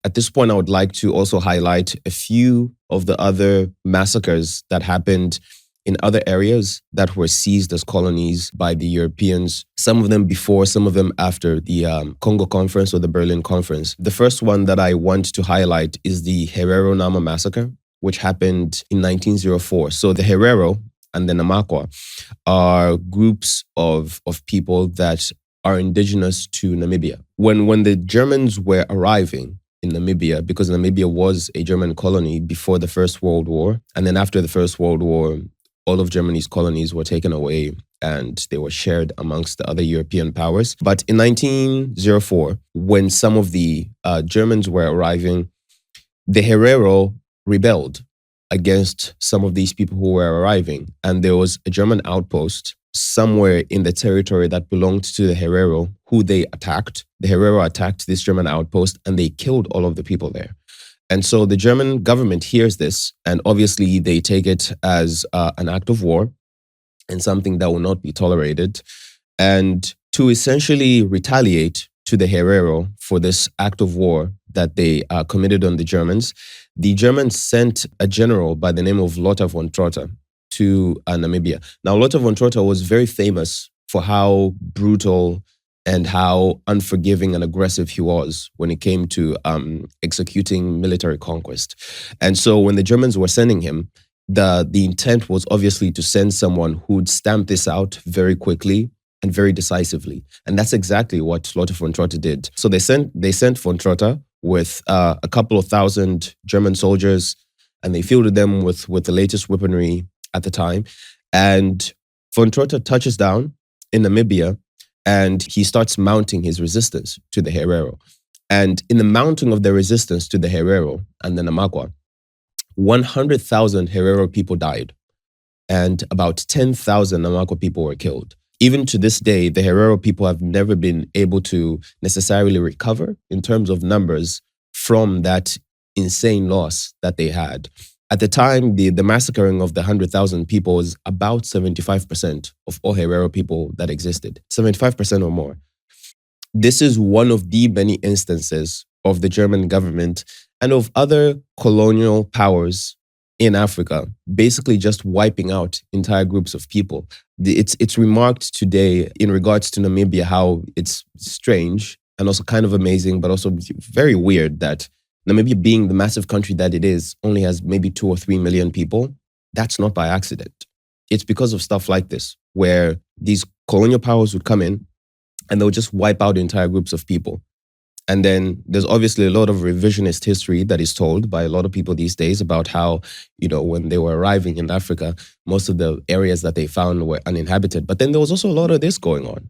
At this point, I would like to also highlight a few of the other massacres that happened in other areas that were seized as colonies by the Europeans, some of them before, some of them after the Congo Conference or the Berlin Conference. The first one that I want to highlight is the Herero Nama Massacre, which happened in 1904. So the Herero and the Namaqua are groups of people that are indigenous to Namibia. When the Germans were arriving in Namibia, because Namibia was a German colony before the First World War, and then after the First World War, all of Germany's colonies were taken away and they were shared amongst the other European powers. But in 1904, when some of the Germans were arriving, the Herero rebelled against some of these people who were arriving. And there was a German outpost somewhere in the territory that belonged to the Herero who they attacked. The Herero attacked this German outpost and they killed all of the people there. And so the German government hears this, and obviously they take it as an act of war and something that will not be tolerated. And to essentially retaliate to the Herero for this act of war that they committed on the Germans sent a general by the name of Lothar von Trotha to Namibia. Now, Lothar von Trotha was very famous for how brutal and how unforgiving and aggressive he was when it came to executing military conquest. And so when the Germans were sending him, the intent was obviously to send someone who would stamp this out very quickly and very decisively. And that's exactly what Lothar von Trotha did. So they sent von Trotha with a couple of thousand German soldiers, and they fielded them with the latest weaponry at the time. And von Trotha touches down in Namibia, and he starts mounting his resistance to the Herero. And in the mounting of the resistance to the Herero and the Namaqua, 100,000 Herero people died, and about 10,000 Namaqua people were killed. Even to this day, the Herero people have never been able to necessarily recover in terms of numbers from that insane loss that they had. At the time, the massacring of the 100,000 people was about 75% of all Herero people that existed, 75% or more. This is one of the many instances of the German government and of other colonial powers in Africa, basically just wiping out entire groups of people. It's remarked today in regards to Namibia how it's strange and also kind of amazing, but also very weird that Namibia, being the massive country that it is, only has maybe 2 or 3 million people. That's not by accident. It's because of stuff like this, where these colonial powers would come in and they'll just wipe out entire groups of people. And then there's obviously a lot of revisionist history that is told by a lot of people these days about how, when they were arriving in Africa, most of the areas that they found were uninhabited. But then there was also a lot of this going on.